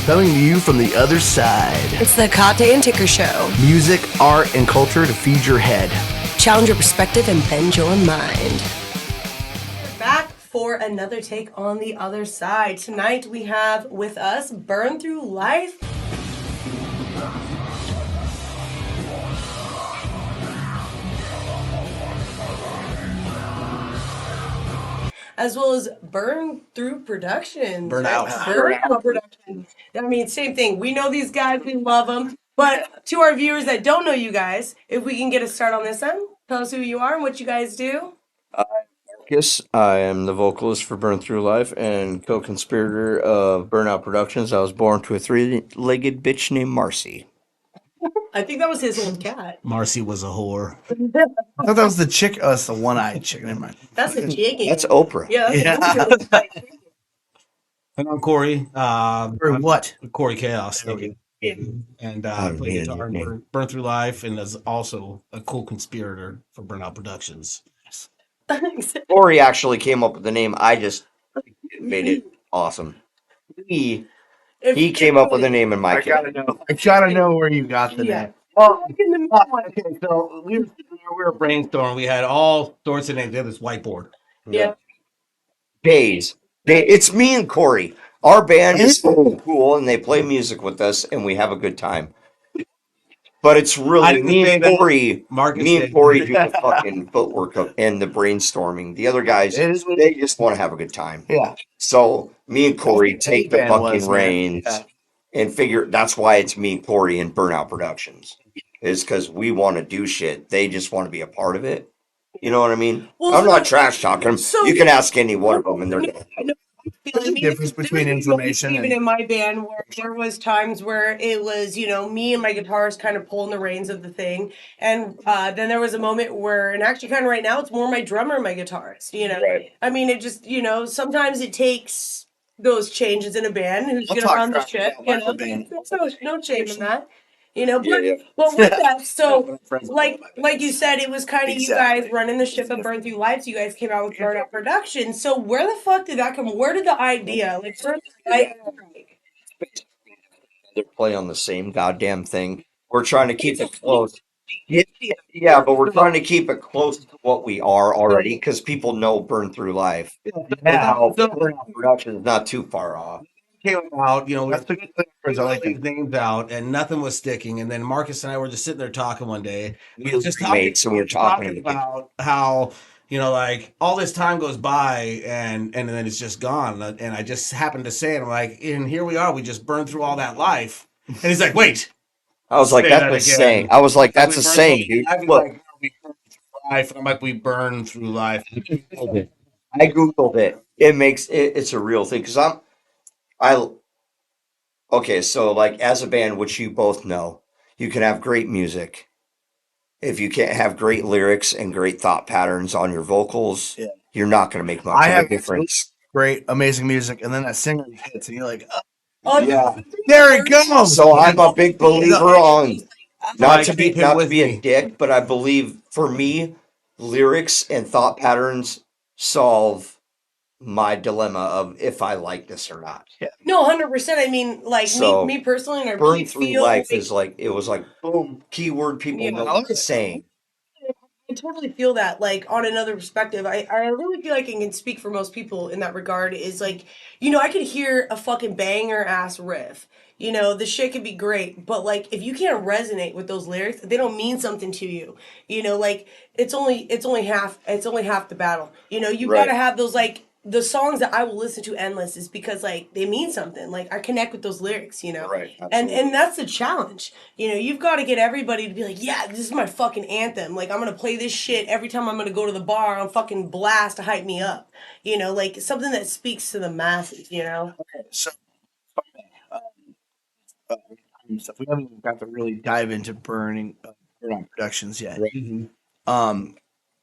coming to you from the other side. It's the Hekate Ticker Show. Music, art, and culture to feed your head. Challenge your perspective and bend your mind. We're back for another take on the other side. Tonight we have with us Burn Through Life. As well as Burn Through Productions. Burnout Productions. I mean, same thing. We know these guys. We love them. But to our viewers that don't know you guys, if we can get a start on this end, tell us who you are and what you guys do. Markus, I am the vocalist for Burn Through Life and co-conspirator of Burnout Productions. I was born to a three-legged bitch named Marcy. I think that was his old cat. Marcy was a whore. I thought that was the chick. Oh, it's the one-eyed chick. Never mind. That's a chicken. That's Oprah. Yeah, that's Oprah. And I'm Kory. Or what? Kory Kaos. Okay. And I play guitar in Burn Through Life, and is also a co-conspirator for Burnout Productions. Kory actually came up with the name. I just made it awesome. He came up with the name in my case. I gotta know where you got the name. Well, okay, so we were brainstorming. We had all sorts of names. We had this whiteboard. Yeah. Days. It's me and Kory. Our band is cool, and they play music with us, and we have a good time. But it's really me and Kory. Me and Kory do the fucking footwork and the brainstorming. The other guys, they just want to have a good time. Yeah. So me and Kory take the fucking reins and figure. That's why it's me, Kory, and Burnout Productions. Is because we want to do shit. They just want to be a part of it. You know what I mean? Well, I'm not trash talking them. You can ask any one of them, and they're There's a difference between information even in my band where there was times where it was, me and my guitarist kind of pulling the reins of the thing. And then there was a moment where, and actually kind of right now, it's more my drummer and my guitarist, Right. I mean, it just, sometimes it takes those changes in a band who's going to run the ship, no shame in that. But with that, so like you said, it was kind of you guys running the ship of Burn Through Life. So you guys came out with Burnout Productions. So where the fuck did that come? Where did the idea? They're playing on the same goddamn thing. We're trying to keep it close. Yeah, but we're trying to keep it close to what we are already because people know Burn Through Life. Now, Burnout Productions is not too far off. Came out, That's the good thing. I like these names out, and nothing was sticking. And then Markus and I were just sitting there talking one day. We were just talking about how like all this time goes by, and then it's just gone. And I just happened to say it. I'm like, and here we are. We just burned through all that life. And he's like, wait. I was like, that's a saying. I was like, that's a saying, dude. Look, we burn through life. And I'm like, we burn through life. I googled it. It's a real thing because okay, so like as a band, which you both know, you can have great music. If you can't have great lyrics and great thought patterns on your vocals, you're not going to make much of a difference. Great, amazing music, and then that singer hits, and you're like, yeah, there it goes. So I'm a big believer on not to be a dick, but I believe for me, lyrics and thought patterns solve my dilemma of if I like this or not. Yeah. No, 100%. I mean, like So, me personally, and our Burn peeps Through feel Life is like, it was like, boom, keyword people know what it's saying. I totally feel that, like, on another perspective. I really feel like I can speak for most people in that regard. Is like, I could hear a fucking banger ass riff. The shit could be great, but like, if you can't resonate with those lyrics, they don't mean something to you. Like, it's only half the battle. You gotta have those, like, the songs that I will listen to endless is because like they mean something. Like I connect with those lyrics, Right. And that's the challenge. You've got to get everybody to be like, yeah, this is my fucking anthem. Like I'm gonna play this shit every time I'm gonna go to the bar on fucking blast to hype me up. Like something that speaks to the masses. Okay, so stuff. We haven't even got to really dive into Burnout Productions yet. Right. Mm-hmm.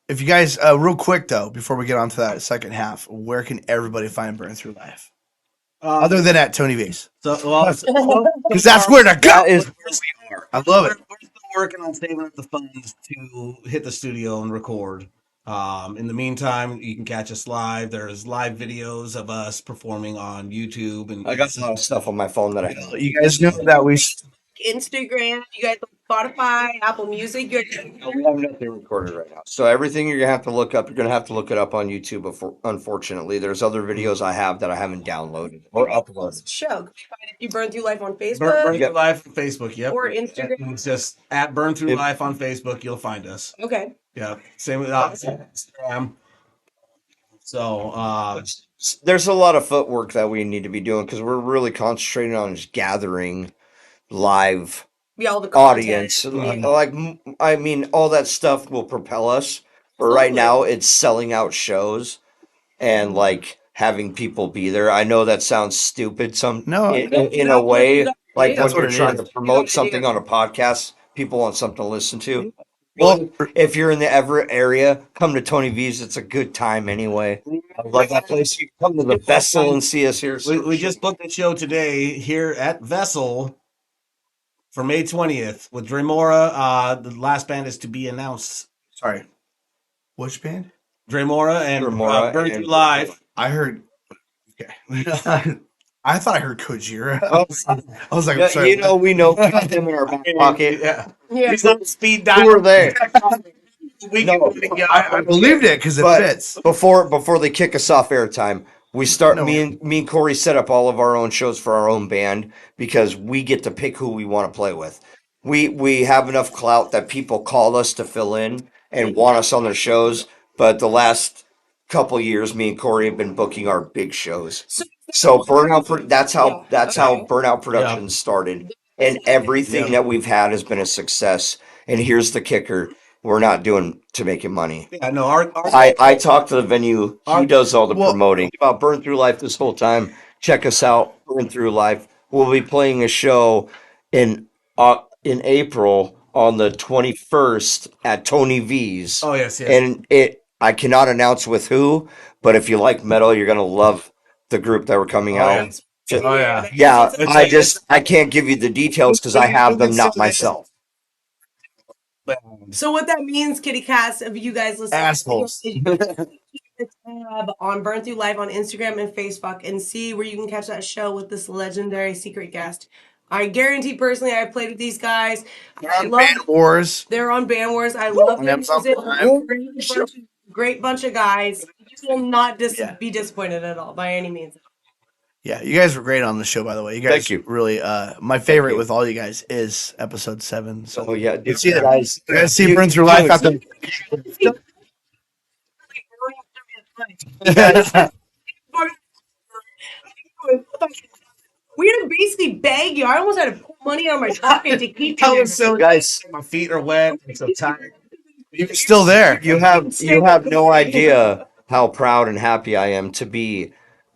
If you guys, real quick though, before we get on to that second half, where can everybody find Burn Through Life? Other than at Tony V's. Because that's where to go. That is where we are. I love it. We're still working on saving up the funds to hit the studio and record. In the meantime, you can catch us live. There's live videos of us performing on YouTube, and I got a lot of stuff on my phone that I You guys know that we Instagram, you guys on Spotify, Apple Music. we have nothing recorded right now. So everything you're gonna have to look up, you're gonna have to look it up on YouTube. Before, unfortunately, there's other videos I have that I haven't downloaded or uploaded. Show. Can we find it? You burn through life on Facebook Burn Through Life on Facebook. Yep. or Instagram. It's just at Burn Through Life on Facebook. You'll find us. Okay. Yeah. Same with Instagram. So there's a lot of footwork that we need to be doing because we're really concentrating on just gathering live all the content. audience. Like, I mean, all that stuff will propel us. But right now, it's selling out shows and like having people be there. I know that sounds stupid. In a way, like when you're trying to promote something on a podcast, people want something to listen to. Well, if you're in the Everett area, come to Tony V's. It's a good time anyway. I like that place. You come to the Vessel and see us here. We just booked a show today here at Vessel for May 20th with Dremora. The last band is to be announced. Sorry. Which band? Dremora and Burn Through Life. I heard. Okay. I thought I heard Kojira. I was like, yeah, sorry. we know we got them in our back pocket. Yeah. These little speed dial. Who were they? I believed it because it fits. Before they kick us off airtime, we start. Me and Kory set up all of our own shows for our own band because we get to pick who we want to play with. We have enough clout that people call us to fill in and want us on their shows. But the last couple years, me and Kory have been booking our big shows. So Burnout, that's how Burnout Productions started, and everything that we've had has been a success. And here's the kicker: we're not doing to making money. Yeah, no, I talked to the venue. He does all the promoting about Burn Through Life this whole time. Check us out, Burn Through Life. We'll be playing a show in April on the 21st at Tony V's. Oh yes. And I cannot announce with who, but if you like metal, you're gonna love the group that were coming out. Yeah. I can't give you the details because I have them not myself. So what that means, kitty cats, of you guys listening, assholes. Tab on Burn Through Life on Instagram and Facebook and see where you can catch that show with this legendary secret guest. I guarantee personally, I played with these guys. They're on Band Wars. They're on Band Wars. I love them. Great bunch of guys. You will not be disappointed at all by any means. Yeah, you guys were great on the show, by the way. You guys Thank you. Really, my favorite with all you guys is episode 7. So you see guys see Burn Through Life after. We had to basically beg you. I almost had to put money on my pocket to keep you. So guys, my feet are wet. I'm so tired. You're still there. You have no idea how proud and happy I am to be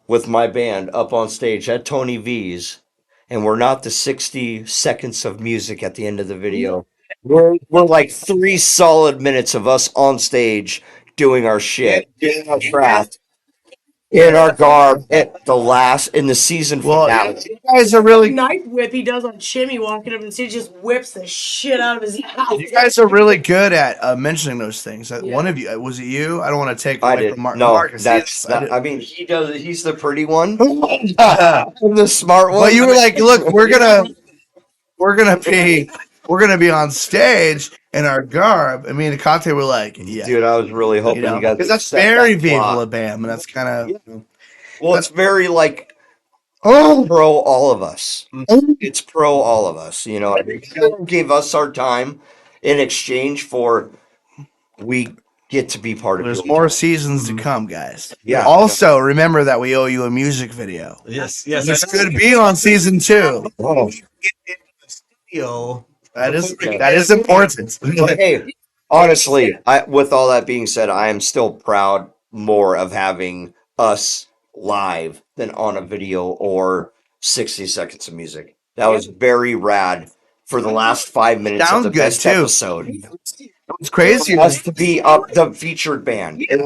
with my band up on stage at Tony V's, and we're not the 60 seconds of music at the end of the video. We're like 3 solid minutes of us on stage doing our shit, doing our craft, in our garb at in the season finale. You guys are really knife whip he does on Chimmy walking up the stage, just whips the shit out of his house. You guys are really good at mentioning those things. One of you, was it you? I don't want to take away from Markus. I mean, he does. He's the pretty one. I'm the smart one. But you were like, look, we're gonna be on stage in our garb. I mean, Hekate were like, yeah, dude, I was really hoping you guys, because that's very Viva Bam, and that's kind of well, it's very like pro all of us. It's pro all of us. You know, gave us our time in exchange for we get to be part of. There's more seasons to come, guys. Yeah. Also, remember that we owe you a music video. Yes. This could be on season 2. Oh. That is important. Hey, honestly, with all that being said, I am still proud more of having us live than on a video or 60 seconds of music. That was very rad for the last 5 minutes of the best episode. It's crazy us to be up the featured band. It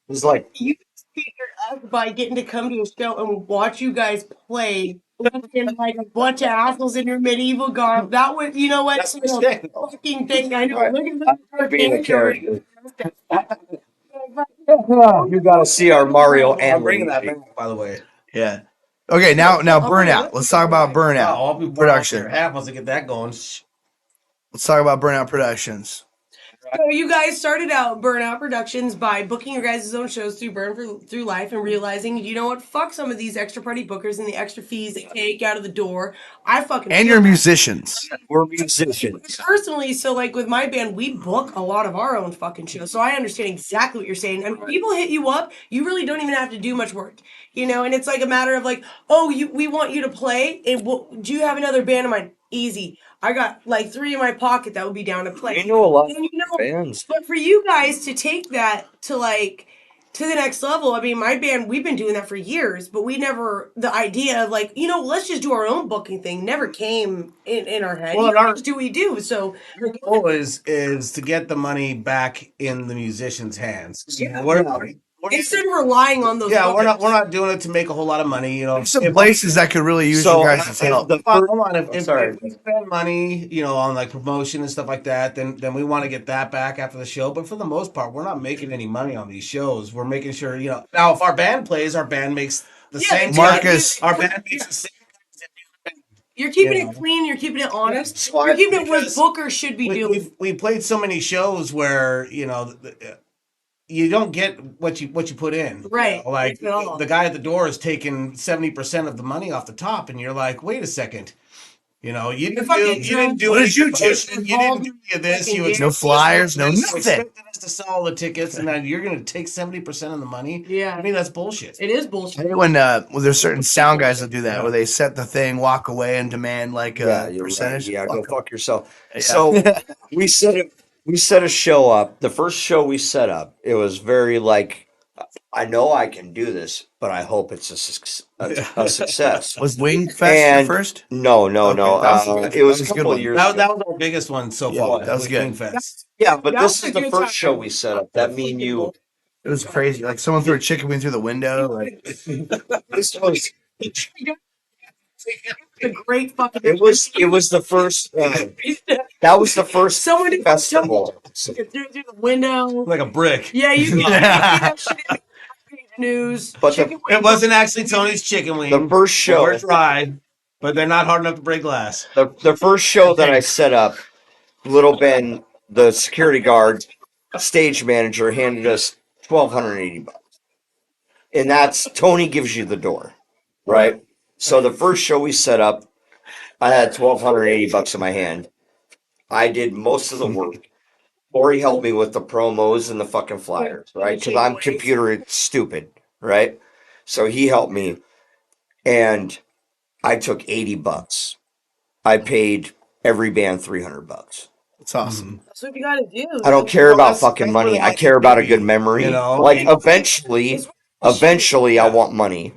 was like you featured us by getting to come to a show and watch you guys play. Like a bunch of assholes in your medieval garb. That was, you know what? That's a fucking thing. I know. Look at being a character. You gotta see our Mario and I'm bringing that back, by the way. Yeah. Okay, now burnout. Let's talk about Oh, I'll be burnout production. half once I get that going. Let's talk about burnout productions. So you guys started out Burnout Productions by booking your guys' own shows through through life and realizing, you know what, fuck some of these extra party bookers and the extra fees they take out of the door. I fucking And feel you're that. musicians. We're musicians. Personally, so like with my band, we book a lot of our own fucking shows. So I understand exactly what you're saying. I mean, people hit you up, you really don't even have to do much work, you know. And it's like a matter of like, oh, we want you to play. And do you have another band of mine? Easy. I got like 3 in my pocket that would be down to play. We know a lot And, of bands. but for you guys to take that to like to the next level, I mean, my band, we've been doing that for years, but we never, the idea of like, you know, let's just do our own booking thing never came in our head. Well, You know, our- we just do what we do. So Our goal is to get the money back in the musicians' hands. Yeah. We're instead of relying on those, we're bookers. not doing it to make a whole lot of money. You know, There's some places that could really use So, your guys' help. Hold on, if sorry. we spend money, you know, on like promotion and stuff like that, then we want to get that back after the show. But for the most part, we're not making any money on these shows. We're making sure, you know. Now, if our band plays, our band makes the Yeah, same. Marcus. Our band makes the same. You're keeping You know. it clean. You're keeping it honest. So You're keeping it what because bookers should be doing. We played so many shows where, you know, you don't get what you put in. Right. You know, like At all. the guy at the door is taking 70% of the money off the top, and you're like, wait a second. You know, you didn't do What any did you do? promotion, you didn't do any of this. You No flyers, no you nothing. expected us to sell all the tickets, and then you're going to take 70% of the money. Yeah. I mean, that's bullshit. It is bullshit. I hate when there's certain sound guys that do that, where they set the thing, walk away, and demand like a You're percentage. right. Yeah, go fuck yourself. Yeah. So we set a show up. The first show we set up, it was very like, I know I can do this, but I hope it's a success. Was Wingfest And- your first? No. Okay, that was It was a a good couple one. of years That ago. was our biggest one so Yeah, far. that was good. Wingfest. Yeah, but That this was is a the good first time. show we set up. That mean you. It was crazy. Like someone threw a chicken wing through the window. Like This was. It's a great fucking. It was the first. That was the first Someone did festival. It threw it through the window. Like a brick. Yeah, you can see that shit in the news. But the- Chicken It wing. wasn't actually Tony's chicken wing. The first They show. were tried, but they're not hard enough to break glass. The first show that I set up, Little Ben, the security guard, stage manager, handed us $1,280, and that's Tony gives you the door, right? So the first show we set up, I had $1,280 in my hand. I did most of the work. Kory helped me with the promos and the fucking flyers, right? Because I'm computer stupid, right? So he helped me, and I took $80. I paid every band $300. it's awesome. That's what you gotta do. I don't care Well, about that's- fucking that's money. where I life care is about a gonna good be, memory. you know? Like eventually, I want money.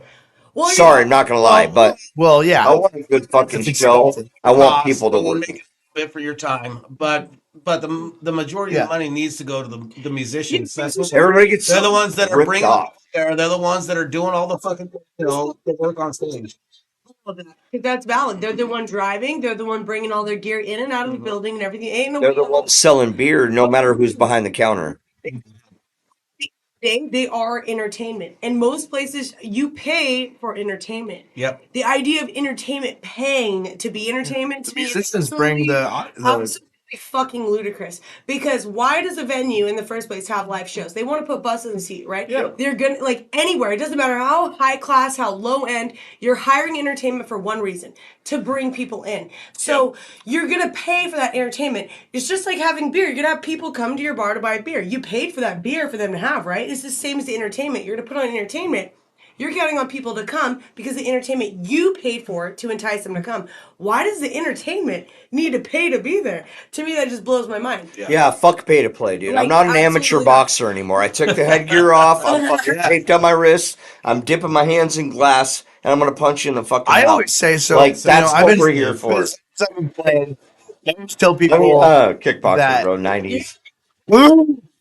Well, Sorry, I'm not gonna lie, but Well, I yeah. want a good fucking That's show. expected. I want Cost, people to and then work. make a bit for your time, but the majority of the money needs to go to the musicians. That's what Everybody gets they're the ones that are ripped bringing off. there. They're the ones that are doing all the fucking the work on stage. because that's valid. They're the one driving. They're the one bringing all their gear in and out of the building and everything. Ain't no. They're the ones selling beer, no matter who's behind the counter. They are entertainment, and most places you pay for entertainment. Yep. The idea of entertainment paying to be entertainment to me is Musicians bring the absolutely fucking ludicrous. Because why does a venue in the first place have live shows? They want to put buses in the seat, right? Yeah. They're gonna like anywhere. It doesn't matter how high class, how low end. You're hiring entertainment for one reason: to bring people in. So you're gonna pay for that entertainment. It's just like having beer. You're gonna have people come to your bar to buy beer. You paid for that beer for them to have, right? It's the same as the entertainment. You're gonna put on entertainment. You're counting on people to come because the entertainment you paid for to entice them to come. Why does the entertainment need to pay to be there? To me, that just blows my mind. Yeah, fuck pay to play, dude. I'm Like, not an amateur absolutely. boxer anymore. I took the headgear off. I'm fucking taped on my wrists. I'm dipping my hands in glass, and I'm gonna punch you in the fucking I mouth. always say so. Like, so, you that's know, I've what been, we're here for. since I've been playing, I always tell I people mean, kickboxer, that- bro, 90s.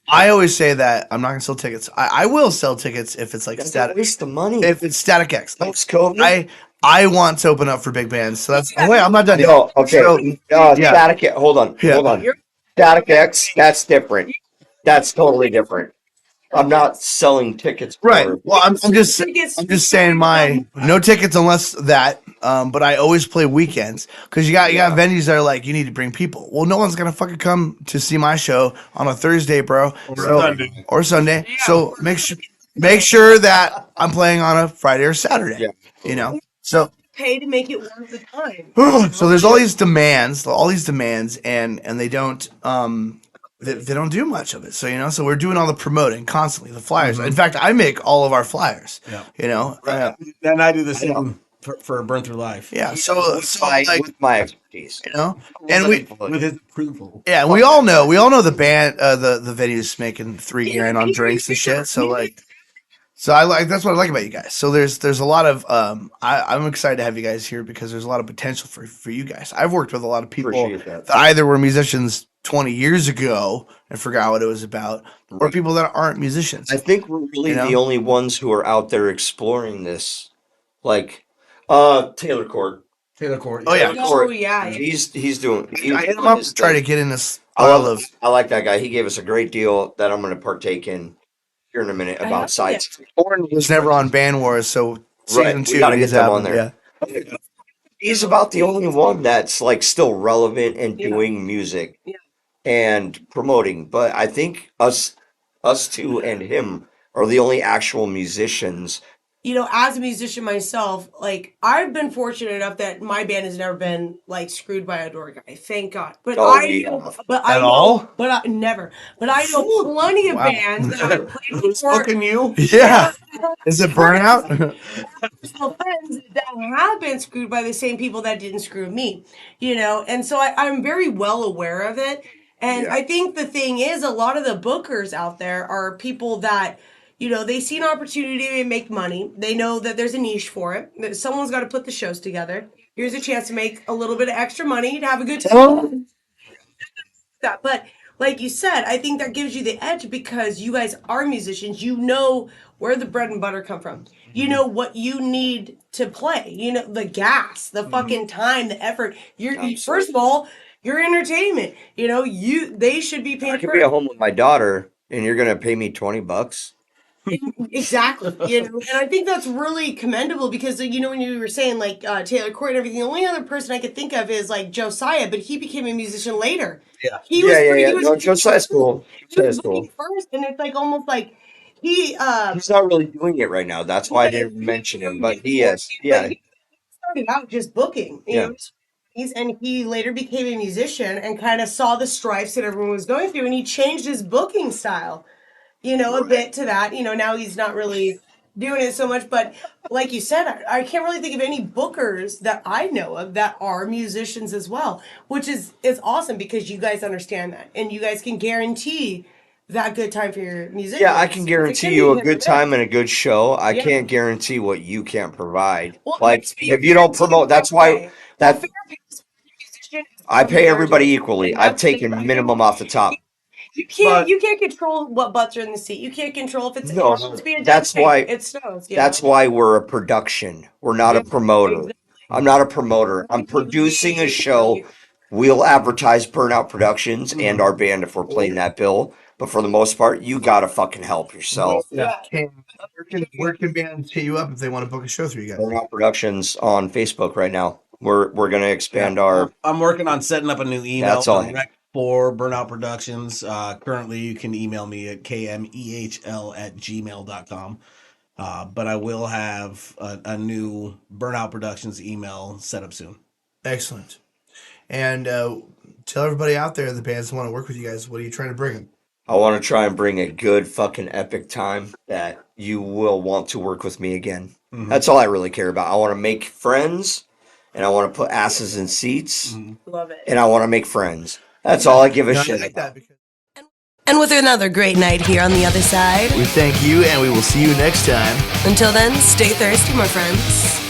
I always say that I'm not gonna sell tickets. I will sell tickets if it's like That's a static. waste of money. If it's Static X, like, Thanks, COVID. I want to open up for big bands. So that's wait. I'm not done yet. No, okay. So, yeah. Static X. Hold on. Yeah. Hold on. Static X. That's different. That's totally different. I'm not selling tickets. Right. Well, I'm just saying no tickets unless that. But I always play weekends because you got venues that are like you need to bring people. Well, no one's gonna fucking come to see my show on a Thursday, bro, or Sunday. So make sure that I'm playing on a Friday or Saturday. Yeah. You know. So pay to make it worth the time. so there's all these demands, and they don't they don't do much of it. So so we're doing all the promoting constantly, the flyers. In fact, I make all of our flyers. Yeah. And I do the same for Burn Through Life. Yeah. So like with my expertise, and with his approval. Yeah, we all know the band, the venue's making $3,000 on drinks and shit. So like. So that's what I like about you guys. So there's a lot of I'm excited to have you guys here because there's a lot of potential for you guys. I've worked with a lot of people that either were musicians 20 years ago and forgot what it was about, or people that aren't musicians. I think we're really the only ones who are out there exploring this. Like Taylor Court. Oh yeah. Oh yeah. He's doing. I hit him up to try to get in this. I like that guy. He gave us a great deal that I'm going to partake in here in a minute about sites. Oren was never on Band Wars, so season 2 we gotta get them on there. Yeah. He's about the only one that's like still relevant and doing music and promoting. But I think us two and him are the only actual musicians. As a musician myself, like I've been fortunate enough that my band has never been like screwed by a door guy. Thank God. But never. But I know plenty of bands that I played Who's fucking you? Yeah. Is it Burnout? Personal friends that have been screwed by the same people that didn't screw me. And so I'm very well aware of it. And I think the thing is, a lot of the bookers out there are people that. They see an opportunity to make money. They know that there's a niche for it. That someone's got to put the shows together. Here's a chance to make a little bit of extra money to have a good time. But like you said, I think that gives you the edge because you guys are musicians. You know where the bread and butter come from. You know what you need to play. The gas, the fucking time, the effort. First of all, your entertainment. They should be paying. I could be at home with my daughter, and you're gonna pay me $20. Exactly. And I think that's really commendable because when you were saying like Taylor Court and everything, the only other person I could think of is like Josiah, but he became a musician later. Yeah. He was Josiah's cool. He was first, and it's like almost like he's not really doing it right now. That's why I didn't mention him, but he is. Yeah. He started out just booking. And he later became a musician and kind of saw the strifes that everyone was going through, and he changed his booking style. A bit to that. Now he's not really doing it so much. But like you said, I can't really think of any bookers that I know of that are musicians as well, which is awesome because you guys understand that. And you guys can guarantee that good time for your musicians. Yeah, I can guarantee you a good time and a good show. I can't guarantee what you can't provide. Well, like, if you don't promote, that's why I pay everybody equally. I've taken minimum off the top. You can't control what butts are in the seat. You can't control if it's that's why it snows. That's why we're a production. We're not a promoter. Exactly. I'm not a promoter. I'm producing a show. We'll advertise Burnout Productions and our band if we're playing that bill. But for the most part, you gotta fucking help yourself. Yeah. Where can bands hit you up if they want to book a show through you guys? Burnout Productions on Facebook right now. We're gonna expand our. I'm working on setting up a new email. For Burnout Productions. Currently, you can email me at kmehl@gmail.com. But I will have a new Burnout Productions email set up soon. Excellent. And tell everybody out there, the bands that want to work with you guys, what are you trying to bring them? I want to try and bring a good fucking epic time that you will want to work with me again. Mm-hmm. That's all I really care about. I want to make friends, and I want to put asses in seats. Mm-hmm. Love it. And I want to make friends. That's all I give a shit about. And with another great night here on the other side, we thank you and we will see you next time. Until then, stay thirsty, my friends.